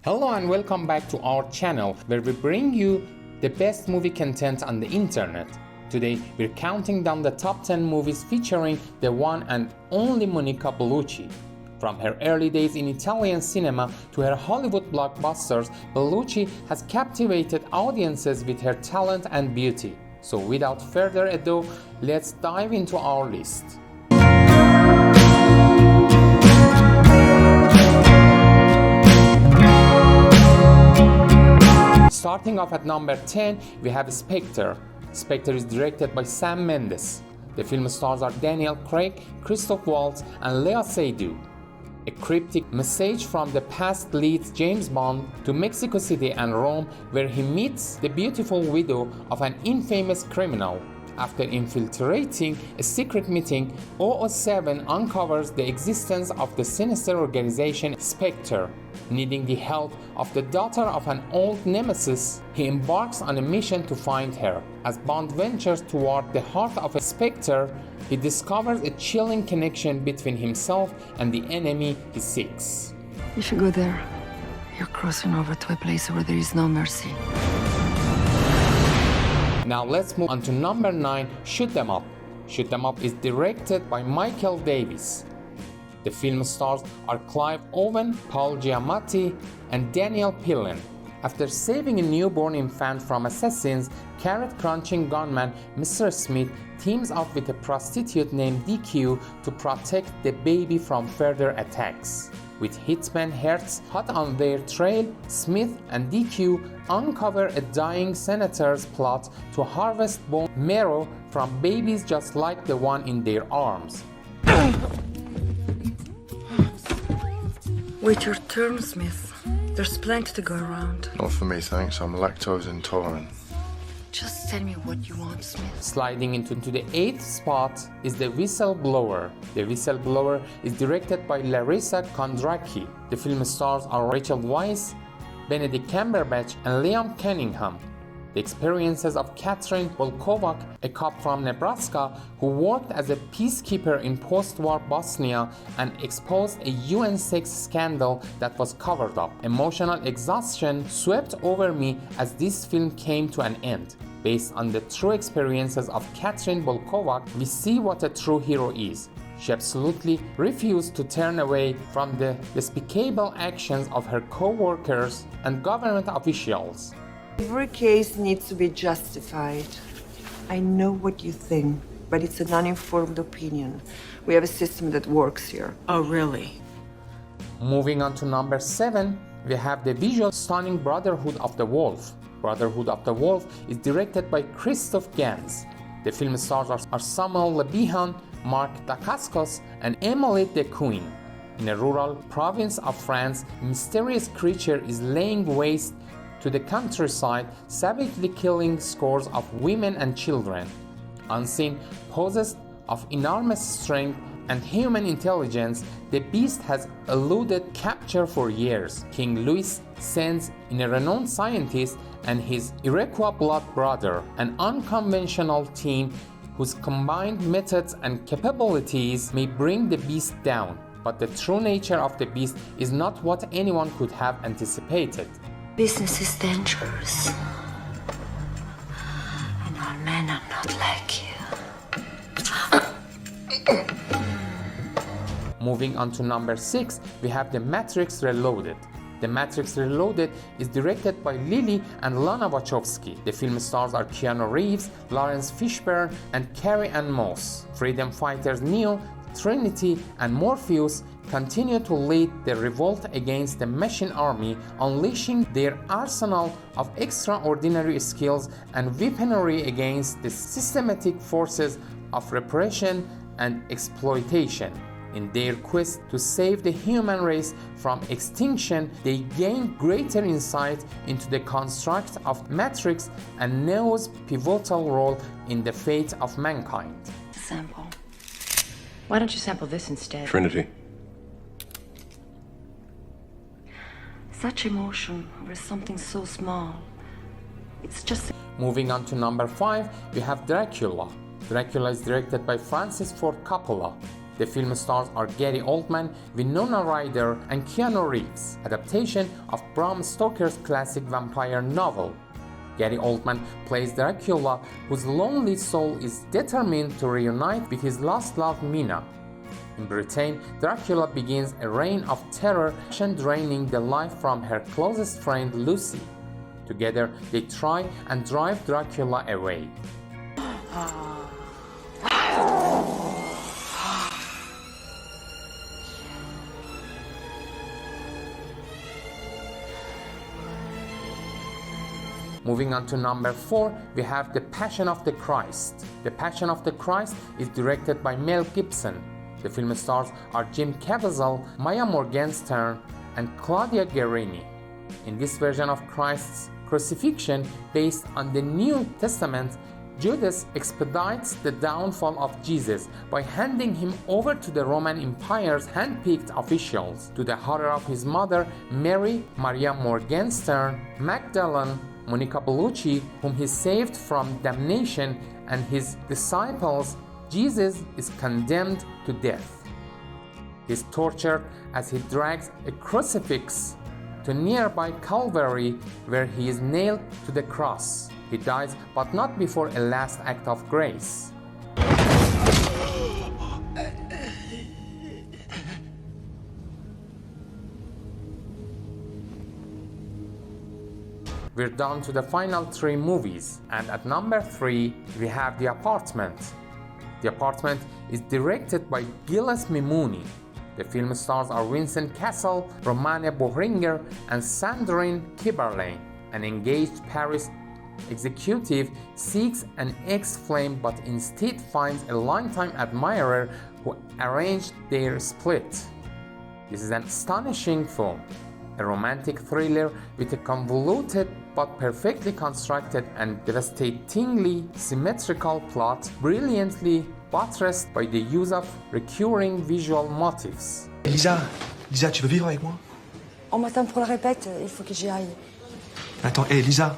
Hello and welcome back to our channel where we bring you the best movie content on the internet. Today we're counting down the top 10 movies featuring the one and only Monica Bellucci. From her early days in Italian cinema to her Hollywood blockbusters, Bellucci has captivated audiences with her talent and beauty. So without further ado, let's dive into our list. Starting off at number 10, we have Spectre. Spectre is directed by Sam Mendes. The film stars are Daniel Craig, Christoph Waltz, and Lea Seydoux. A cryptic message from the past leads James Bond to Mexico City and Rome, where he meets the beautiful widow of an infamous criminal. After infiltrating a secret meeting, 007 uncovers the existence of the sinister organization Spectre. Needing the help of the daughter of an old nemesis, he embarks on a mission to find her. As Bond ventures toward the heart of a Spectre, he discovers a chilling connection between himself and the enemy he seeks. If you go there, you're crossing over to a place where there is no mercy. Now let's move on to number 9, Shoot 'Em Up. Shoot 'Em Up is directed by Michael Davis. The film stars are Clive Owen, Paul Giamatti, and Daniel Pillen. After saving a newborn infant from assassins, carrot-crunching gunman Mr. Smith teams up with a prostitute named DQ to protect the baby from further attacks. With hitman Hertz hot on their trail, Smith and DQ uncover a dying senator's plot to harvest bone marrow from babies just like the one in their arms. Wait your turn, Smith. There's plenty to go around. Not for me, thanks. I'm lactose intolerant. Just tell me what you want, Smith. Sliding into the 8th spot is The Whistleblower. The Whistleblower is directed by Larissa Kondracki. The film stars are Rachel Weisz, Benedict Cumberbatch, and Liam Cunningham. The experiences of Katrin Volkovac, a cop from Nebraska who worked as a peacekeeper in post-war Bosnia and exposed a UN sex scandal that was covered up. Emotional exhaustion swept over me as this film came to an end. Based on the true experiences of Katrin Volkovac, we see what a true hero is. She absolutely refused to turn away from the despicable actions of her co-workers and government officials. Every case needs to be justified. I know what you think, but it's an uninformed opinion. We have a system that works here. Oh, really? Moving on to number 7, we have the visual stunning Brotherhood of the Wolf. Brotherhood of the Wolf is directed by Christoph Gans. The film stars are Samuel Le Bihan, Mark Dacascos, and Emily de Queen. In a rural province of France, a mysterious creature is laying waste to the countryside, savagely killing scores of women and children. Unseen, possessed of enormous strength and human intelligence, the beast has eluded capture for years. King Louis sends in a renowned scientist and his irreversible brother, an unconventional team whose combined methods and capabilities may bring the beast down. But the true nature of the beast is not what anyone could have anticipated. Business is dangerous. And our men are not like you. Moving on to number 6, we have The Matrix Reloaded. The Matrix Reloaded is directed by Lily and Lana Wachowski. The film stars are Keanu Reeves, Lawrence Fishburne, and Carrie-Anne Moss. Freedom fighters Neo, Trinity, and Morpheus continue to lead the revolt against the machine army, unleashing their arsenal of extraordinary skills and weaponry against the systematic forces of repression and exploitation. In their quest to save the human race from extinction, they gain greater insight into the construct of Matrix and Neo's pivotal role in the fate of mankind. Sample. Why don't you sample this instead? Trinity. Such emotion over something so small. It's just... Moving on to number 5, we have Dracula. Dracula is directed by Francis Ford Coppola. The film stars are Gary Oldman, Winona Ryder, and Keanu Reeves, adaptation of Bram Stoker's classic vampire novel. Gary Oldman plays Dracula, whose lonely soul is determined to reunite with his lost love Mina. In Britain, Dracula begins a reign of terror, draining the life from her closest friend Lucy. Together, they try and drive Dracula away. Moving on to number 4, we have The Passion of the Christ. The Passion of the Christ is directed by Mel Gibson. The film stars are Jim Caviezel, Maya Morgenstern, and Claudia Guerini. In this version of Christ's crucifixion, based on the New Testament, Judas expedites the downfall of Jesus by handing him over to the Roman Empire's hand-picked officials, to the horror of his mother, Mary, Maria Morgenstern, Magdalene, Monica Bellucci, whom he saved from damnation, and his disciples. Jesus is condemned to death. He is tortured as he drags a crucifix to nearby Calvary, where he is nailed to the cross. He dies, but not before a last act of grace. We're down to the final 3 movies, and at number 3 we have The Apartment. The Apartment is directed by Gilles Mimouni. The film stars are Vincent Cassel, Romane Bohringer, and Sandrine Kiberlin. An engaged Paris executive seeks an ex-flame but instead finds a longtime admirer who arranged their split. This is an astonishing film, a romantic thriller with a convoluted but perfectly constructed and devastatingly symmetrical plot, brilliantly buttressed by the use of recurring visual motifs. Lisa, tu veux vivre avec moi? On m'attend pour la répète, il faut que j'y aille. Attends, Lisa.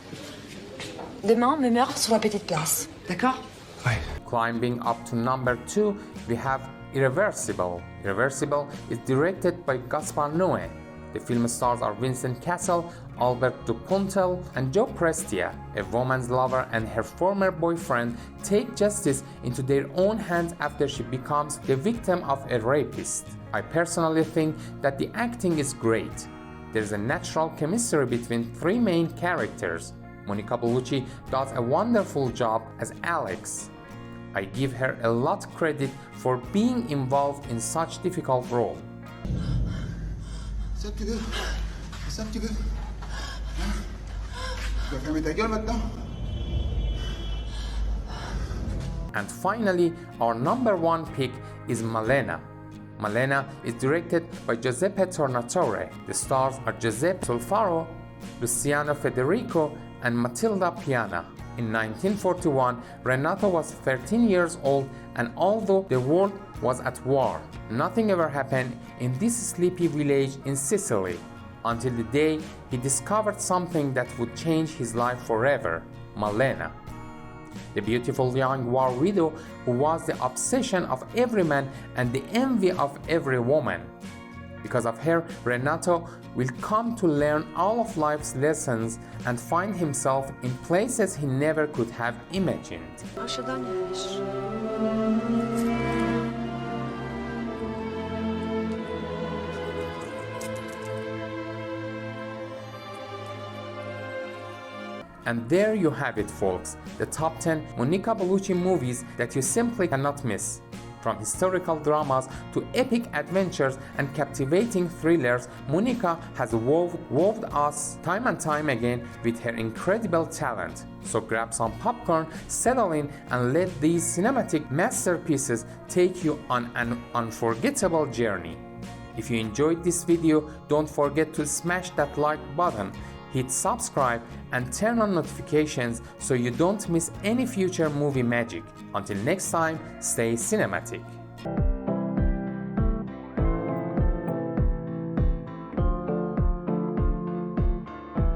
Demain, même heure sur la petite place. D'accord? Ouais. Climbing up to number 2, we have Irreversible. Irreversible is directed by Gaspar Noé. The film stars are Vincent Cassel, Albert Dupontel, and Joe Prestia. A woman's lover and her former boyfriend take justice into their own hands after she becomes the victim of a rapist. I personally think that the acting is great. There's a natural chemistry between 3 main characters. Monica Bellucci does a wonderful job as Alex. I give her a lot credit for being involved in such difficult role. C'est ça que tu veux? C'est ça que tu veux? Hein? Tu vas fermer ta gueule maintenant? And finally, our number 1 pick is Malena. Malena is directed by Giuseppe Tornatore. The stars are Giuseppe Solfaro, Luciano Federico, and Matilda Piana. In 1941, Renato was 13 years old, and although the world was at war, nothing ever happened in this sleepy village in Sicily, until the day he discovered something that would change his life forever: Malena, the beautiful young war widow who was the obsession of every man and the envy of every woman. Because of her, Renato will come to learn all of life's lessons and find himself in places he never could have imagined. And there you have it, folks, the top 10 Monica Bellucci movies that you simply cannot miss. From historical dramas to epic adventures and captivating thrillers, Monica has wowed us time and time again with her incredible talent. So grab some popcorn, settle in, and let these cinematic masterpieces take you on an unforgettable journey. If you enjoyed this video, don't forget to smash that like button, hit subscribe, and turn on notifications so you don't miss any future movie magic. Until next time, stay cinematic.